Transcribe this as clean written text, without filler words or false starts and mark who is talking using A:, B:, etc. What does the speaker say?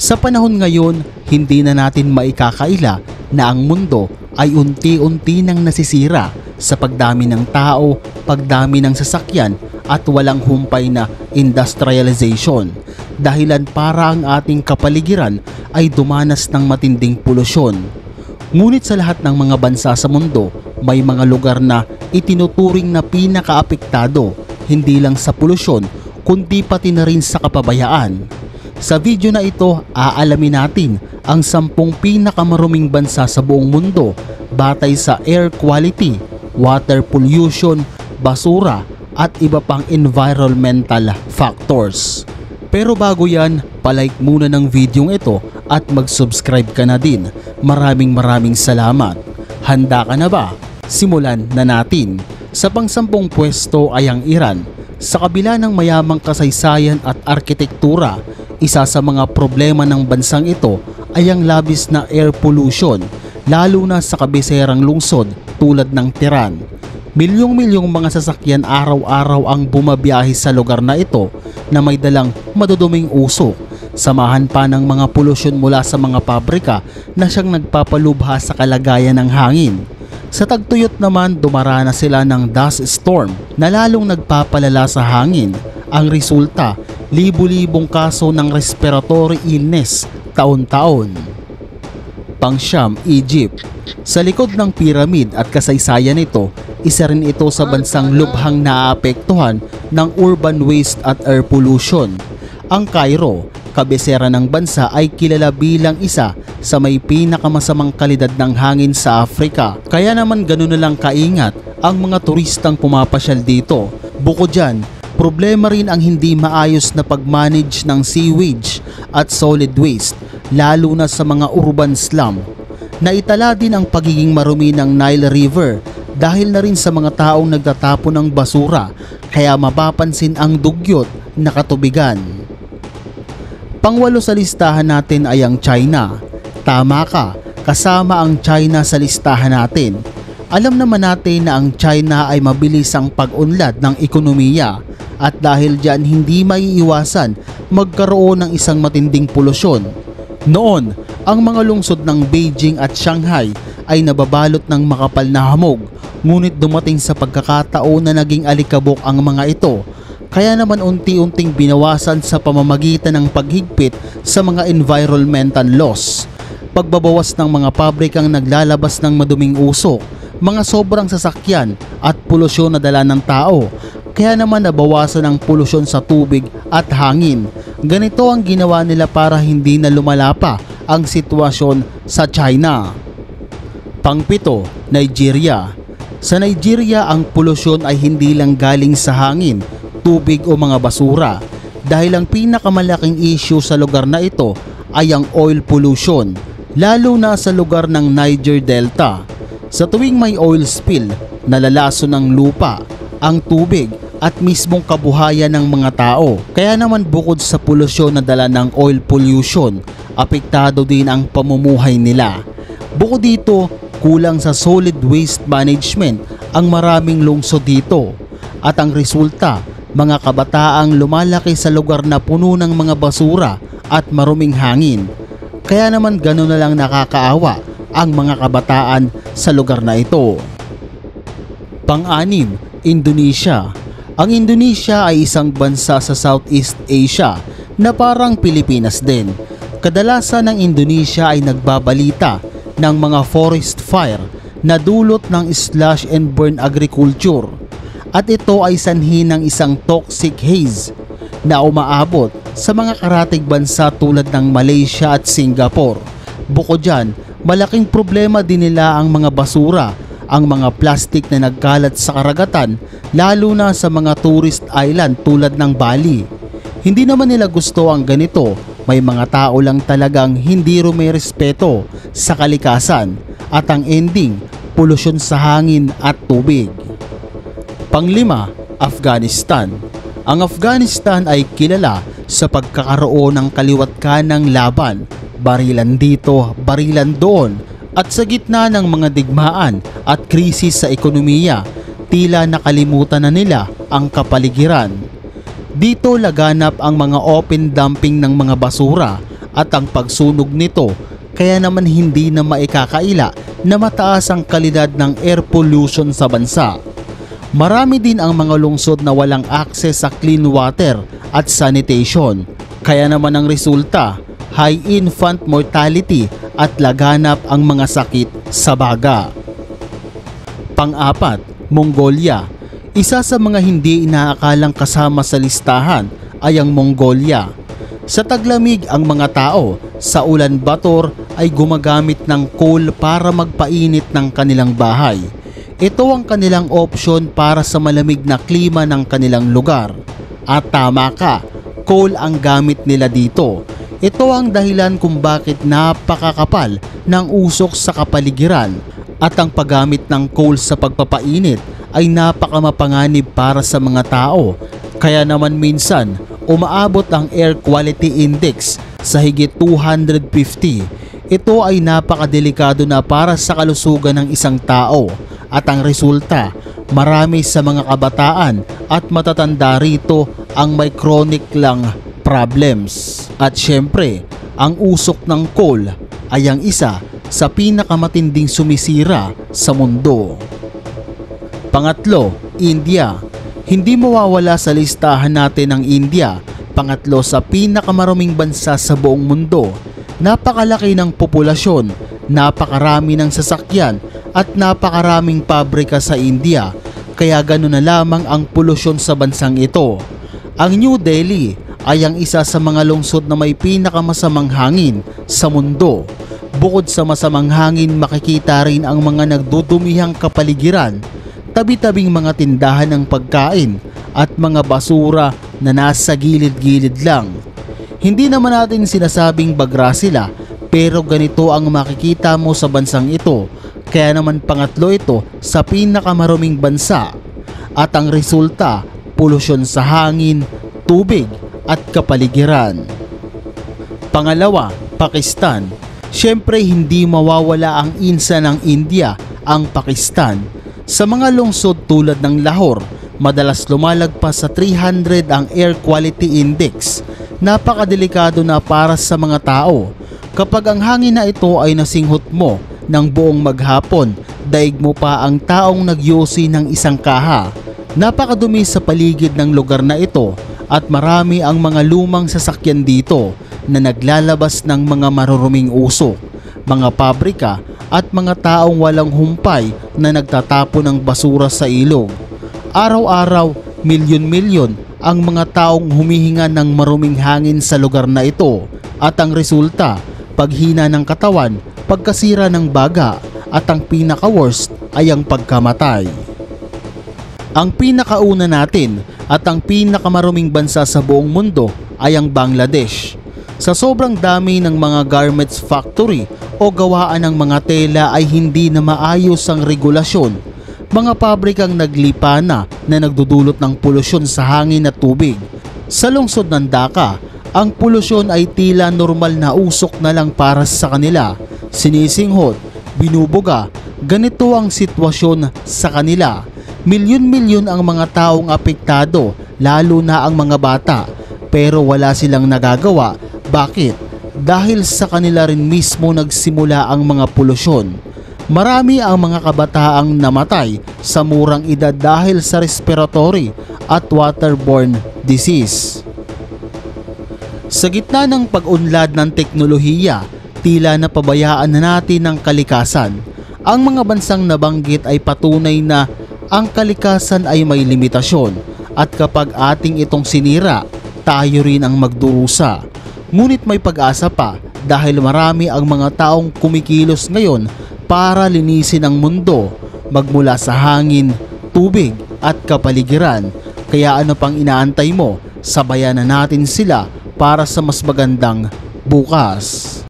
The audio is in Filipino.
A: Sa panahon ngayon, hindi na natin maikakaila na ang mundo ay unti-unti nang nasisira sa pagdami ng tao, pagdami ng sasakyan at walang humpay na industrialization. Dahilan para ang ating kapaligiran ay dumanas ng matinding polusyon. Ngunit sa lahat ng mga bansa sa mundo, may mga lugar na itinuturing na pinakaapektado, hindi lang sa polusyon kundi pati na rin sa kapabayaan. Sa video na ito, aalamin natin ang 10 pinakamaruming bansa sa buong mundo batay sa air quality, water pollution, basura at iba pang environmental factors. Pero bago yan, palike muna ng videong ito at mag-subscribe ka na din. Maraming salamat. Handa ka na ba? Simulan na natin. Sa pang-10 pwesto ay ang Iran. Sa kabila ng mayamang kasaysayan at arkitektura, isa sa mga problema ng bansang ito ay ang labis na air pollution, lalo na sa kabiserang lungsod tulad ng Tehran. Milyong-milyong mga sasakyan araw-araw ang bumabiyahe sa lugar na ito na may dalang maduduming usok. Samahan pa ng mga polusyon mula sa mga pabrika na siyang nagpapalubha sa kalagayan ng hangin. Sa tagtuyot naman, dumaranas sila ng dust storm na lalong nagpapalala sa hangin. Ang resulta, libu-libong kaso ng respiratory illness taon-taon. Pang-siyam, Egypt. Sa likod ng pyramid at kasaysayan nito, isa rin ito sa bansang lubhang naapektuhan ng urban waste at air pollution. Ang Cairo, kabisera ng bansa, ay kilala bilang isa sa may pinakamasamang kalidad ng hangin sa Africa. Kaya naman ganoon na lang kaingat ang mga turistang pumapasyal dito. Bukod dyan, problema rin ang hindi maayos na pag-manage ng sewage at solid waste, lalo na sa mga urban slum. Naitala din ang pagiging marumi ng Nile River dahil na rin sa mga taong nagtatapon ng basura, kaya mapapansin ang dugyot na katubigan. Pang-8 sa listahan natin ay ang China. Tama ka, kasama ang China sa listahan natin. Alam naman natin na ang China ay mabilis ang pag-unlad ng ekonomiya at dahil dyan hindi maiiwasan magkaroon ng isang matinding polusyon. Noon, ang mga lungsod ng Beijing at Shanghai ay nababalot ng makapal na hamog, ngunit dumating sa pagkakataon na naging alikabok ang mga ito. Kaya naman unti-unting binawasan sa pamamagitan ng paghigpit sa mga environmental laws. Pagbabawas ng mga pabrikang naglalabas ng maduming usok, mga sobrang sasakyan at polusyon na dala ng tao. Kaya naman nabawasan ang polusyon sa tubig at hangin. Ganito ang ginawa nila para hindi na lumala pa ang sitwasyon sa China. Pang-7, Nigeria. Sa Nigeria, ang polusyon ay hindi lang galing sa hangin, tubig o mga basura, dahil ang pinakamalaking issue sa lugar na ito ay ang oil pollution, lalo na sa lugar ng Niger Delta. Sa tuwing may oil spill, nalalaso ng lupa, ang tubig at mismong kabuhayan ng mga tao. Kaya naman bukod sa polusyon na dala ng oil pollution, apektado din ang pamumuhay nila. Bukod dito, kulang sa solid waste management ang maraming lungsod dito. At ang resulta, mga kabataang lumalaki sa lugar na puno ng mga basura at maruming hangin. Kaya naman gano'n na lang nakakaawa ang mga kabataan sa lugar na ito. Pang-6, Indonesia. Ang Indonesia ay isang bansa sa Southeast Asia na parang Pilipinas din. Kadalasan ng Indonesia ay nagbabalita ng mga forest fire na dulot ng slash and burn agriculture. At ito ay sanhi ng isang toxic haze na umaabot sa mga karatig bansa tulad ng Malaysia at Singapore. Bukod dyan, malaking problema din nila ang mga basura, ang mga plastic na nagkalat sa karagatan, lalo na sa mga tourist island tulad ng Bali. Hindi naman nila gusto ang ganito, may mga tao lang talagang hindi rumerespeto sa kalikasan at ang ending, polusyon sa hangin at tubig. Pang-5, Afghanistan. Ang Afghanistan ay kilala sa pagkakaroon ng kaliwat kanang laban, barilan dito, barilan doon, at sa gitna ng mga digmaan at krisis sa ekonomiya, tila nakalimutan na nila ang kapaligiran. Dito laganap ang mga open dumping ng mga basura at ang pagsunog nito, kaya naman hindi na maikakaila na mataas ang kalidad ng air pollution sa bansa. Marami din ang mga lungsod na walang access sa clean water at sanitation, kaya naman ang resulta, high infant mortality at laganap ang mga sakit sa baga. Pang-apat, Mongolia. Isa sa mga hindi inaakalang kasama sa listahan ay ang Mongolia. Sa taglamig ang mga tao sa Ulaanbaatar ay gumagamit ng coal para magpainit ng kanilang bahay. Ito ang kanilang opsyon para sa malamig na klima ng kanilang lugar. At tama ka, coal ang gamit nila dito. Ito ang dahilan kung bakit napakakapal ng usok sa kapaligiran at ang paggamit ng coal sa pagpapainit ay napakamapanganib para sa mga tao. Kaya naman minsan umaabot ang air quality index sa higit 250. Ito ay napakadelikado na para sa kalusugan ng isang tao at ang resulta, marami sa mga kabataan at matatanda rito ang may chronic lung problems. At syempre, ang usok ng coal ay ang isa sa pinakamatinding sumisira sa mundo. Pangatlo, India. Hindi mawawala sa listahan natin ang India, pangatlo sa pinakamaruming bansa sa buong mundo. Napakalaki ng populasyon, napakarami ng sasakyan at napakaraming pabrika sa India, kaya ganoon na lamang ang polusyon sa bansang ito. Ang New Delhi ay ang isa sa mga lungsod na may pinakamasamang hangin sa mundo. Bukod sa masamang hangin, makikita rin ang mga nagdudumihang kapaligiran, tabi-tabing mga tindahan ng pagkain at mga basura na nasa gilid-gilid lang. Hindi naman natin sinasabing bagra sila, pero ganito ang makikita mo sa bansang ito, kaya naman pangatlo ito sa pinakamaruming bansa. At ang resulta, polusyon sa hangin, tubig at kapaligiran. Pangalawa, Pakistan. Siyempre hindi mawawala ang insa ng India, ang Pakistan. Sa mga lungsod tulad ng Lahore, madalas lumalagpas sa 300 ang air quality index. Napakadelikado na para sa mga tao. Kapag ang hangin na ito ay nasinghot mo ng buong maghapon, daig mo pa ang taong nagyosi ng isang kaha. Napakadumi sa paligid ng lugar na ito at marami ang mga lumang sasakyan dito na naglalabas ng mga maruruming usok, mga pabrika at mga taong walang humpay na nagtatapon ng basura sa ilog. Araw-araw, milyon-milyon ang mga taong humihinga ng maruming hangin sa lugar na ito at ang resulta, paghina ng katawan, pagkasira ng baga at ang pinaka-worst ay ang pagkamatay. Ang pinakauna natin at ang pinakamaruming bansa sa buong mundo ay ang Bangladesh. Sa sobrang dami ng mga garments factory o gawaan ng mga tela ay hindi na maayos ang regulasyon. Mga pabrikang naglipa na nagdudulot ng polusyon sa hangin at tubig. Sa lungsod ng Dhaka, ang polusyon ay tila normal na usok na lang para sa kanila. Sinisinghot, binubuga, ganito ang sitwasyon sa kanila. Milyon-milyon ang mga taong apektado, lalo na ang mga bata, pero wala silang nagagawa. Bakit? Dahil sa kanila rin mismo nagsimula ang mga polusyon. Marami ang mga kabataang namatay sa murang edad dahil sa respiratory at waterborne disease. Sa gitna ng pag-unlad ng teknolohiya, tila napabayaan na natin ang kalikasan. Ang mga bansang nabanggit ay patunay na ang kalikasan ay may limitasyon at kapag ating itong sinira, tayo rin ang magdurusa. Ngunit may pag-asa pa dahil marami ang mga taong kumikilos ngayon para linisin ang mundo, magmula sa hangin, tubig at kapaligiran. Kaya ano pang inaantay mo? Sabayan na natin sila para sa mas magandang bukas.